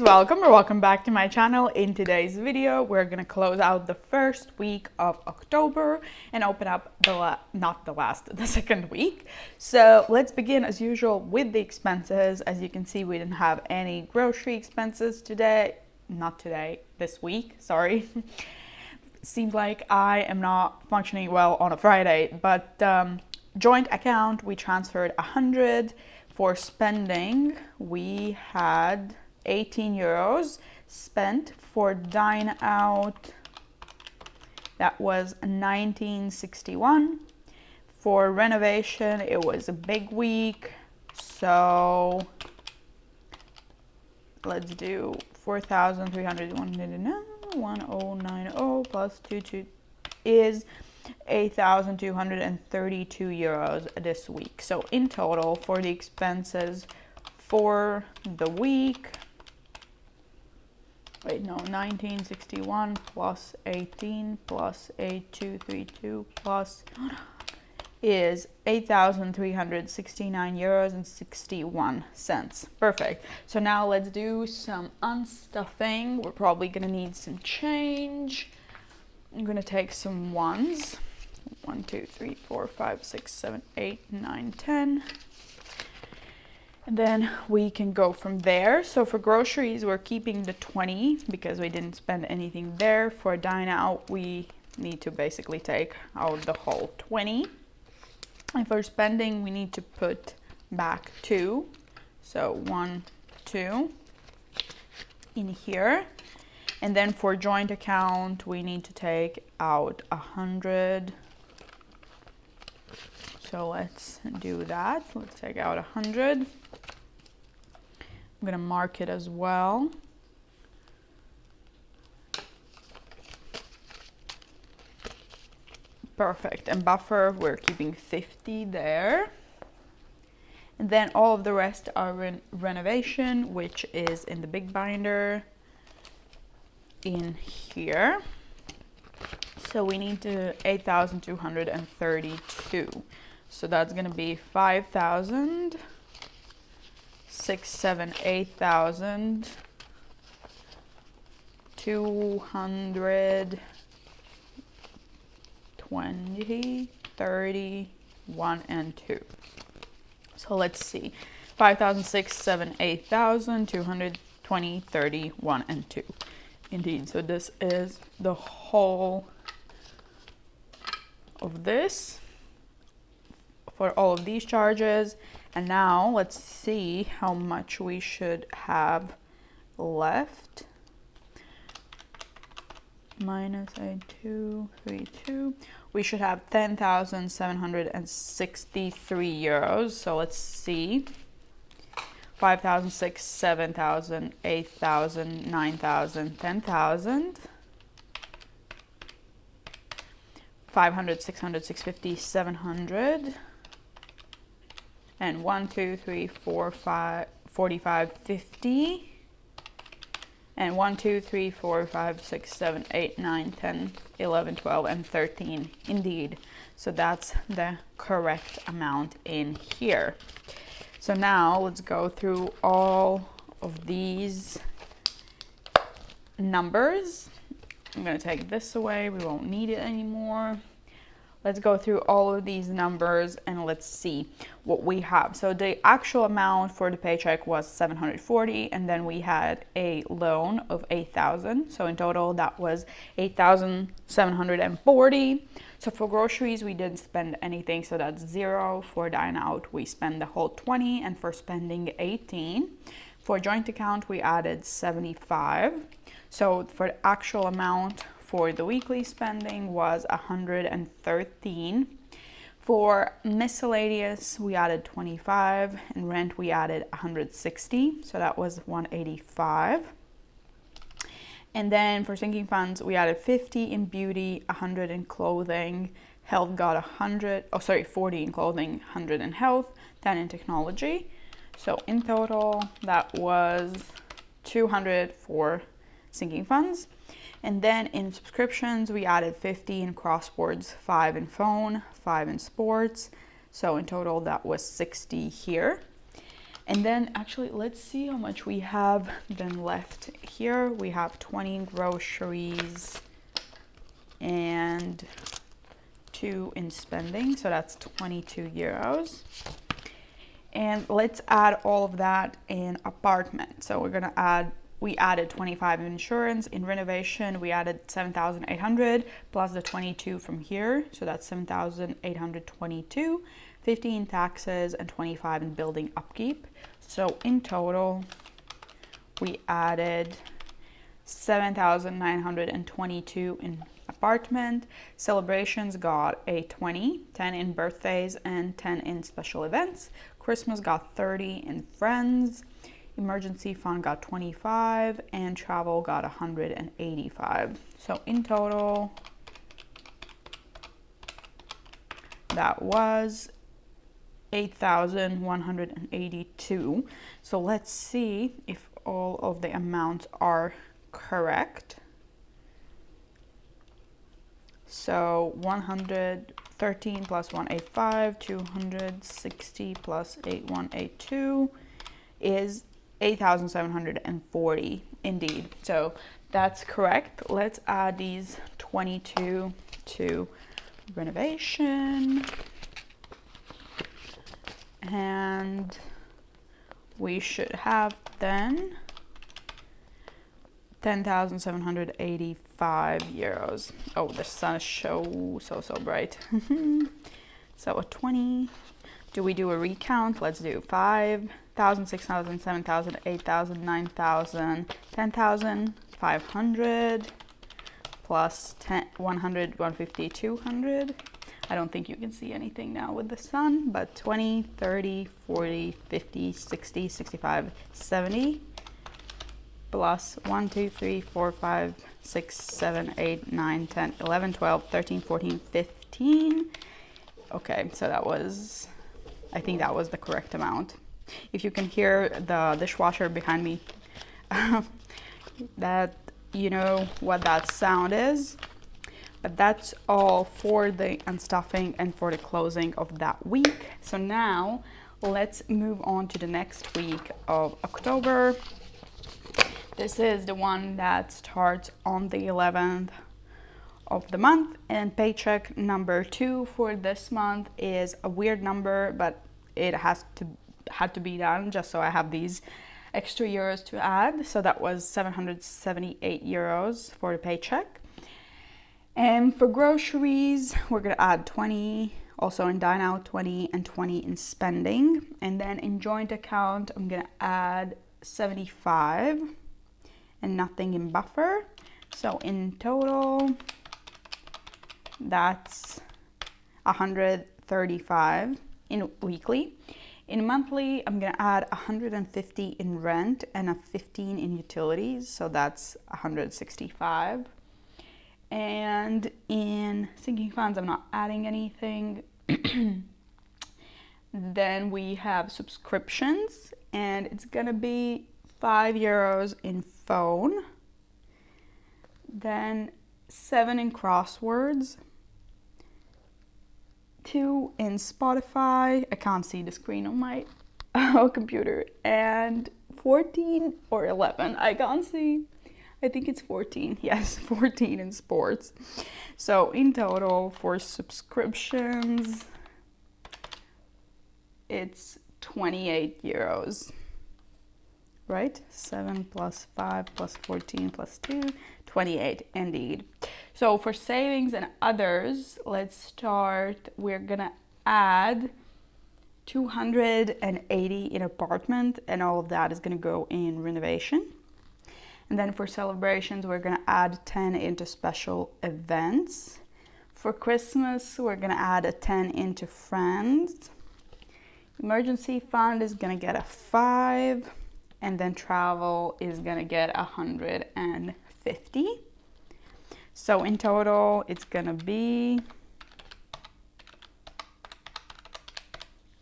welcome or welcome back to my channel. In today's video, we're gonna close out the first week of October and open up the second week. So let's begin as usual with the expenses. As you can see, we didn't have any grocery expenses this week, sorry. Seems like I am not functioning well on a Friday, but joint account, we transferred 100. For spending, we had 18 euros spent. For dine out, that was 1961. For renovation, it was a big week, so let's do 4,310 plus 22 is 8,232 euros this week. So in total for the expenses for the week, 1961 plus 18 plus 8232 plus is 8,369 euros and 61 cents. Perfect. So now let's do some unstuffing. We're probably gonna need some change. I'm gonna take some ones. 1, 2, 3, 4, 5, 6, 7, 8, 9, 10. And then we can go from there. So for groceries, we're keeping the 20 because we didn't spend anything there. For dine out, we need to basically take out the whole 20. And for spending, we need to put back 2. So 1, 2 in here. And then for joint account, we need to take out 100. So let's do that. Let's take out 100. I'm gonna mark it as well. Perfect. And buffer, we're keeping 50 there. And then all of the rest are renovation, which is in the big binder in here. So we need to 8,232. So that's gonna be 5,000, 6, 7, 8,000, 200, 20, 30, 1, and 2. So let's see. 5,000, 6, 7, 8,000, 220, 30, 1, and 2. Indeed, so this is the whole of this for all of these charges. And now let's see how much we should have left. Minus 8232. We should have 10,763 euros. So let's see. 5,000, 6, 7,000, 8,000, 9,000, 10,000. 500, 600, 650, 700. And 1, 2, 3, 4, 5, 45, 50. And 1, 2, 3, 4, 5, 6, 7, 8, 9, 10, 11, 12, and 13. Indeed. So that's the correct amount in here. So now let's go through all of these numbers. I'm going to take this away. We won't need it anymore. Let's go through all of these numbers and let's see what we have. So the actual amount for the paycheck was 740, and then we had a loan of 8,000. So in total, that was 8,740. So for groceries, we didn't spend anything, so that's 0. For dine out, we spend the whole 20, and for spending 18. For joint account, we added 75. So for the actual amount for the weekly spending was 113. For miscellaneous, we added 25, and rent we added 160, so that was 185. And then for sinking funds, we added 50 in beauty, 100 in clothing, health got 40 in clothing, 100 in health, 10 in technology. So in total, that was 200 for sinking funds. And then in subscriptions, we added 50 in crosswords, 5 in phone, 5 in sports. So in total, that was 60 here. And then actually, let's see how much we have then left here. We have 20 groceries and 2 in spending, so that's 22 euros. And let's add all of that in apartment. So we're gonna add, we added 25 in insurance. In renovation, we added 7,800 plus the 22 from here, so that's 7,822. 50 in taxes and 25 in building upkeep. So in total, we added 7,922 in apartment. Celebrations got a 20, 10 in birthdays and 10 in special events. Christmas got 30 in friends. Emergency fund got 25 and travel got 185. So in total, that was 8,182. So let's see if all of the amounts are correct. So 113 plus 185, 260 plus 8182 is 8,740 indeed. So that's correct. Let's add these 22 to renovation. And we should have then 10,785 euros. Oh, the sun is so bright. So a 20. Do we do a recount? Let's do 5,000, 6,000, 7,000, 8,000, 9,000, 10,000, 500 plus 10, 100, 150, 200. I don't think you can see anything now with the sun, but 20, 30, 40, 50, 60, 65, 70, plus 1, 2, 3, 4, 5, 6, 7, 8, 9, 10, 11, 12, 13, 14, 15. Okay, so that was, I think that was the correct amount. If you can hear the dishwasher behind me, that you know what that sound is. But that's all for the unstuffing and for the closing of that week. So now let's move on to the next week of October. This is the one that starts on the 11th of the month, and paycheck number 2 for this month is a weird number, but it had to be done just so I have these extra euros to add. So that was 778 euros for the paycheck. And for groceries, we're gonna add 20, also in dine out 20 and 20 in spending. And then in joint account, I'm gonna add 75 and nothing in buffer. So in total, that's 135 in weekly. In monthly, I'm gonna add 150 in rent and a 15 in utilities. So that's 165. And in sinking funds, I'm not adding anything. Then we have subscriptions, and it's gonna be 5 euros in phone, then 7 in crosswords, 2 in Spotify. I can't see the screen on my computer, and 14 or 11. I can't see. I think it's 14. Yes, 14 in sports. So in total for subscriptions, it's 28 euros, right? 7 plus 5 plus 14 plus 2, 28 indeed. So for savings and others, let's start. We're gonna add 280 in apartment, and all of that is gonna go in renovation. And then for celebrations, we're gonna add 10 into special events. For Christmas, we're gonna add a 10 into friends. Emergency fund is gonna get a 5, and then travel is gonna get 150. So in total, it's gonna be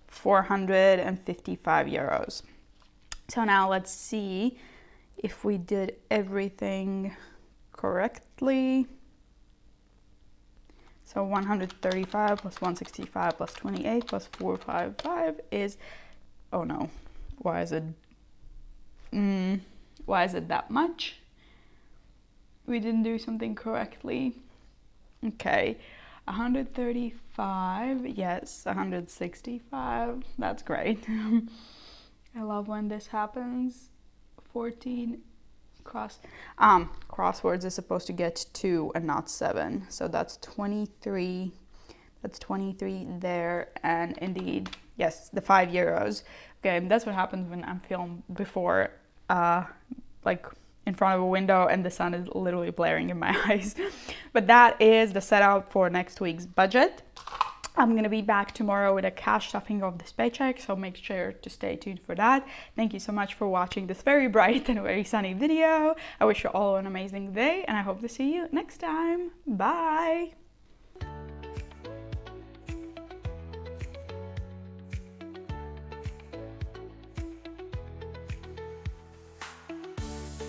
455 euros. So now let's see if we did everything correctly. So 135 plus 165 plus 28 plus 455 is, oh no, Why is it that much? We didn't do something correctly. Okay, 135, yes, 165, that's great. I love when this happens. 14 crosswords is supposed to get 2 and not 7, so that's 23. That's 23 there, and indeed, yes, the €5. Okay, that's what happens when I'm filmed before, like in front of a window and the sun is literally blaring in my eyes. But that is the setup for next week's budget. I'm gonna be back tomorrow with a cash stuffing of this paycheck, so make sure to stay tuned for that. Thank you so much for watching this very bright and very sunny video. I wish you all an amazing day, and I hope to see you next time. Bye!